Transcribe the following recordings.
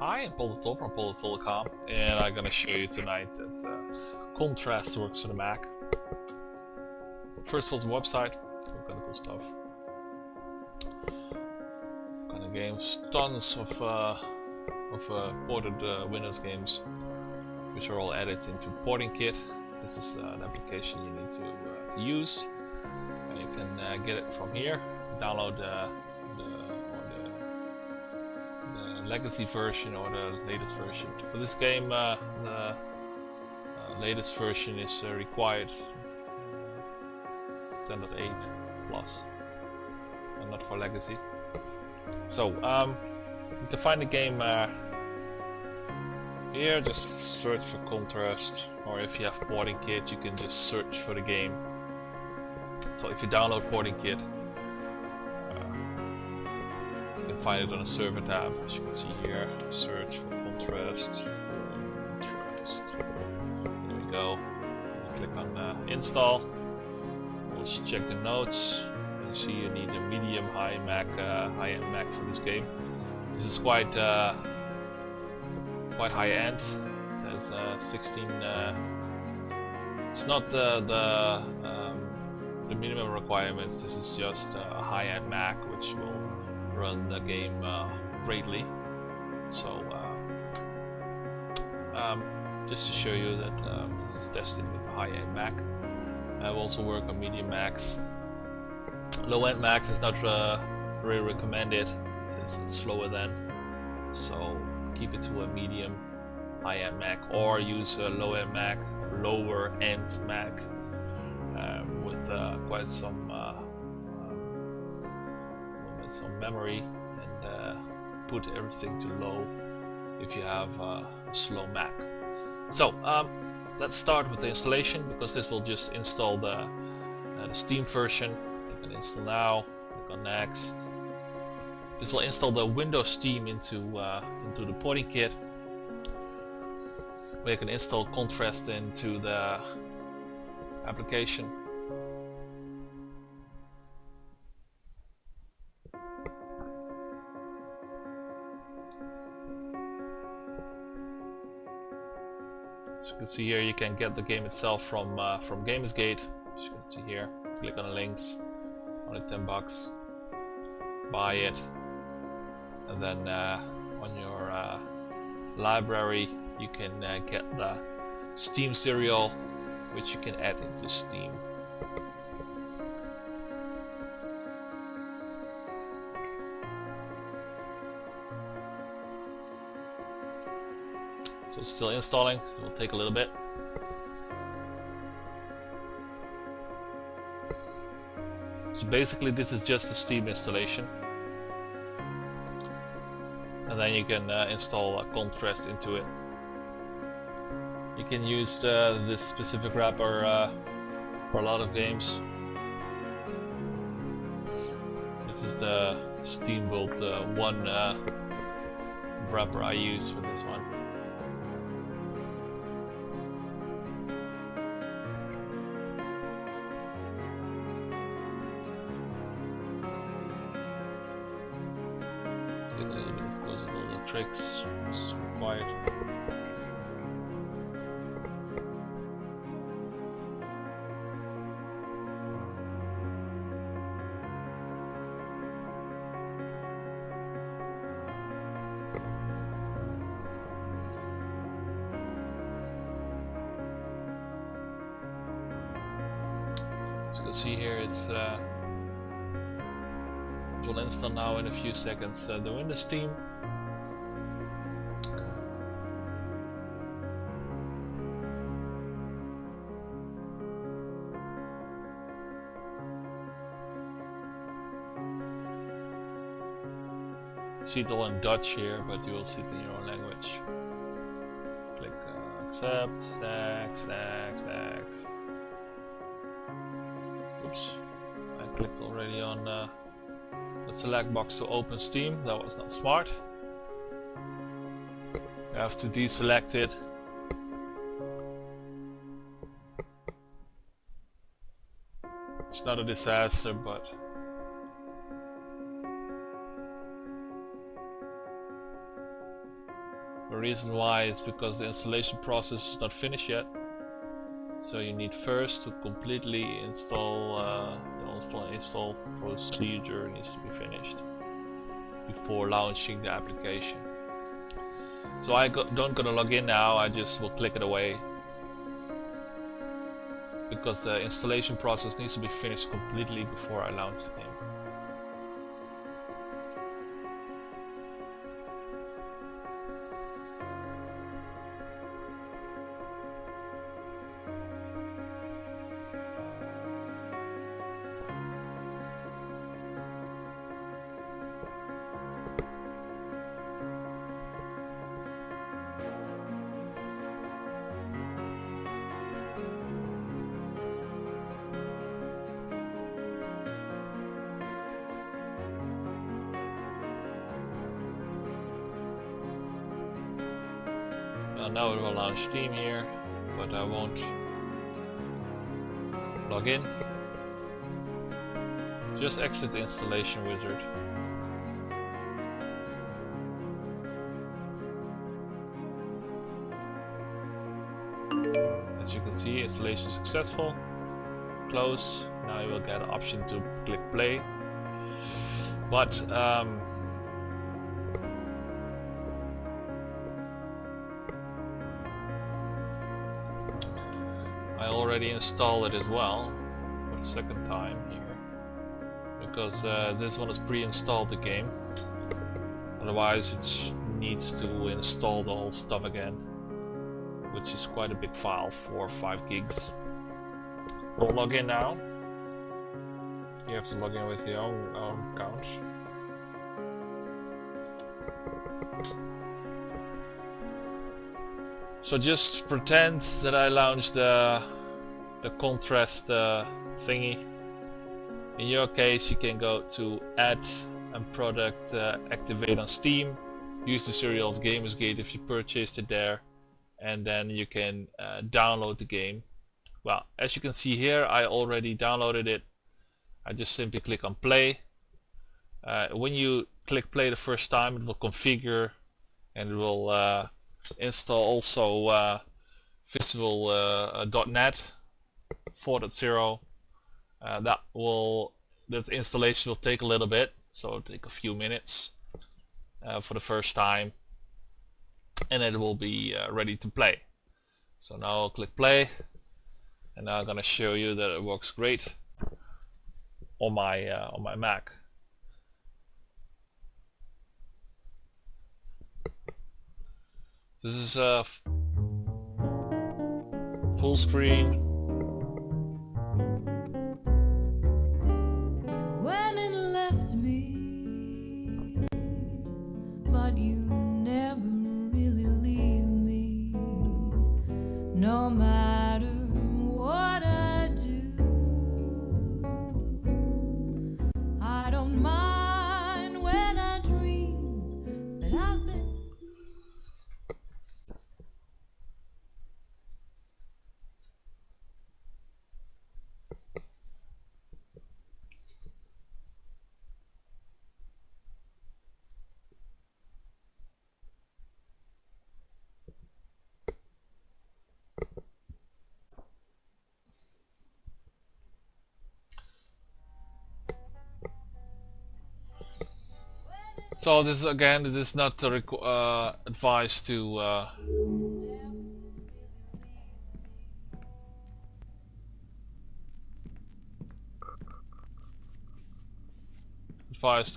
Hi, I'm Paul the Top from Paul the Telecom, and I'm gonna show you tonight that Contrast works for the Mac. First of all, the website, all kind of cool stuff. Kind of games, tons of ported Windows games, which are all added into Porting Kit. This is an application you need to use, and you can get it from here. Download the legacy version or the latest version. For this game, the latest version is required 10.8 plus, and not for legacy. So you can find the game here. Just search for Contrast, or if you have Porting Kit, you can just search for the game. So if you download Porting Kit, find it on a server tab, as you can see here. Search for Contrast. There we go. Click on install. We'll just check the notes. You see you need a medium high-end Mac for this game. This is quite high-end. It has 16. It's not the minimum requirements. This is just a high-end Mac, which will run the game greatly. So just to show you that this is tested with a high-end Mac. I will also work on medium Macs. Low-end Macs is not really recommended. It's slower than. So keep it to a medium high-end Mac, or use a low-end Mac, lower-end Mac with quite some memory, and put everything to low if you have a slow Mac. So let's start with the installation, because this will just install the Steam version. You can install now, click on next. This will install the Windows Steam into the Porting Kit, where you can install Contrast into the application. As you can see here, you can get the game itself from Gamersgate. As you can see here, click on the links, only $10. Buy it, and then on your library you can get the Steam serial, which you can add into Steam. So it's still installing, it will take a little bit. So basically this is just a Steam installation. And then you can install Contrast into it. You can use this specific wrapper for a lot of games. This is the Steambolt 1 wrapper I use for this one. Tricks is required. As you can see here, it will install now in a few seconds the Windows Steam. See it all in Dutch here, but you will see it in your own language. Click accept, next. Oops, I clicked already on the select box to open Steam. That was not smart. You have to deselect it. It's not a disaster, but The reason why is because the installation process is not finished yet. So you need first to completely install, the install procedure needs to be finished before launching the application. So don't gonna log in now, I just will click it away. Because the installation process needs to be finished completely before I launch the game. Now it will launch Steam here, but I won't log in. Just exit the installation wizard. As you can see, installation successful. Close. Now you will get an option to click play. But I already installed it as well for the second time here, because this one is pre-installed the game. Otherwise it needs to install the whole stuff again, which is quite a big file, 4 or 5 gigs. We'll log in now. You have to log in with your own account. So just pretend that I launched the contrast thingy. In your case, you can go to Add and Product Activate on Steam. Use the serial of Gamersgate if you purchased it there, and then you can download the game. Well, as you can see here, I already downloaded it. I just simply click on play. When you click play the first time, it will configure and it will install also Visual.net 4.0. This installation will take a little bit, so it'll take a few minutes for the first time, and it will be ready to play. So now I'll click play, and now I'm gonna show you that it works great on my Mac. This is a full screen. You went and left me, but you never really leave me. No matter what I do, I don't mind when I dream that I've been. So this is not advice to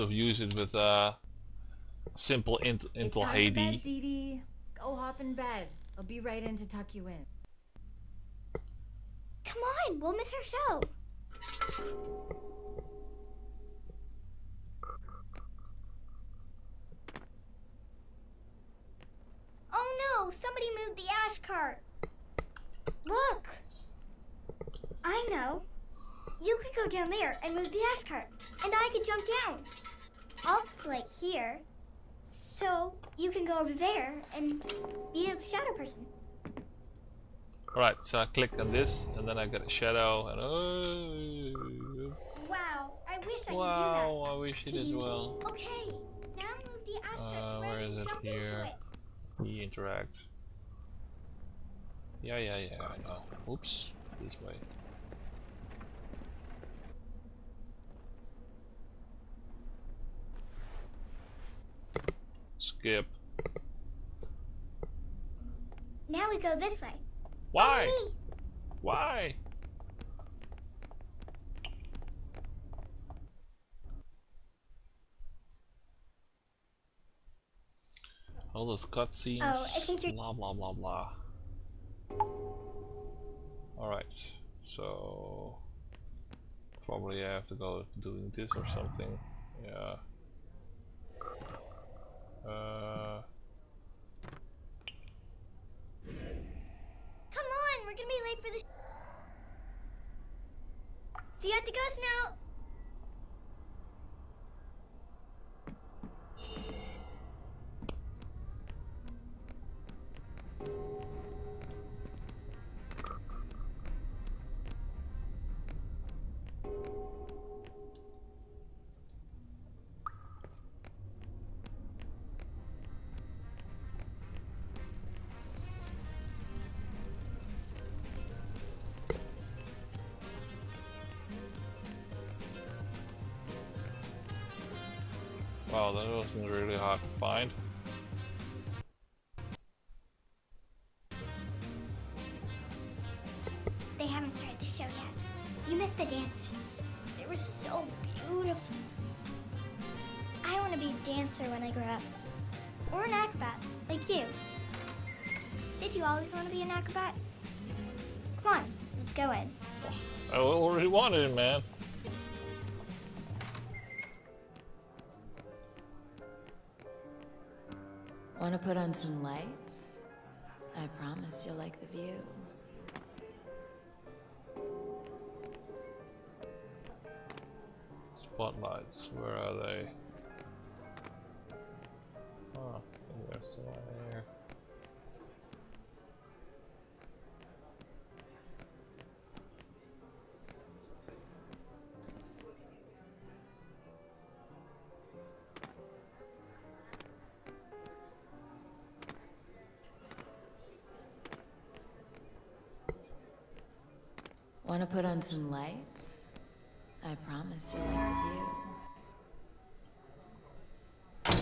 use it with simple Intel It's time HD. for bed, Dee Dee. Go hop in bed. I'll be right in to tuck you in. Come on, we'll miss our show. Oh no, somebody moved the ash cart. Look. I know. You could go down there and move the ash cart, and I could jump down. I'll play here, so you can go over there and be a shadow person. Alright, so I click on this, and then I get a shadow, and oh, Wow, I wish I could do that. wow, I wish you Could did you well. Okay, now move the ash cart to Where where I is can it jump here? into it. We interact. Yeah, I know. Oops, this way. Skip. Now we go this way. Why? Follow me. Why? All those cutscenes. Oh, I think you're. Blah blah blah blah. Alright, so probably I have to go doing this or something. Yeah. Come on, we're gonna be late for the. See you at the ghost now. Wow, that wasn't really hard to find. They haven't started the show yet. You missed the dancers. They were so beautiful. I want to be a dancer when I grow up. Or an acrobat, like you. Did you always want to be an acrobat? Come on, let's go in. I already wanted it, man. Want to put on some lights? I promise you'll like the view. Spotlights, where are they? Oh, I think there's one here. Want to put on some lights? I promise you'll like the view.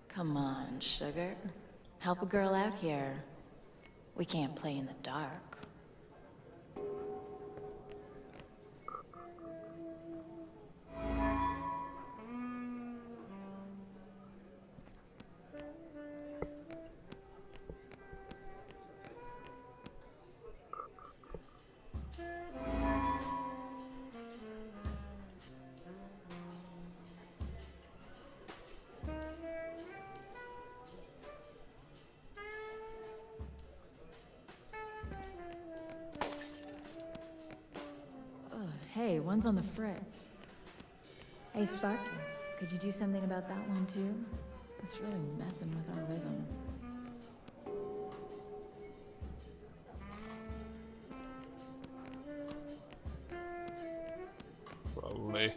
Come on, sugar. Help a girl out here. We can't play in the dark. Hey, one's on the fritz. Hey, Sparky, could you do something about that one too? It's really messing with our rhythm. Probably.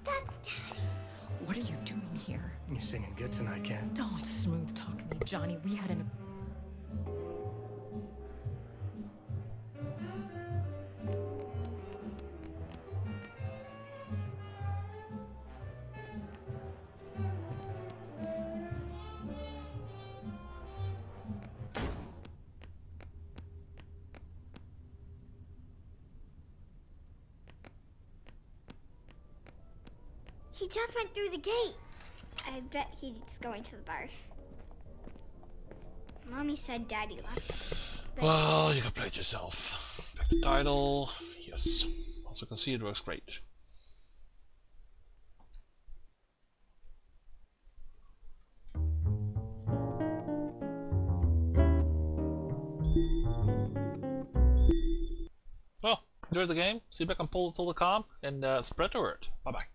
That's Daddy. What are you doing here? You're singing good tonight, Ken. Don't smooth talk me, Johnny. We had an... He just went through the gate. I bet he's going to the bar. Mommy said Daddy left us. But Well, you can play it yourself. Pick the title. Yes. Also can see it works great. Well, enjoy the game. See if I can pull the calm and spread the word. Bye bye.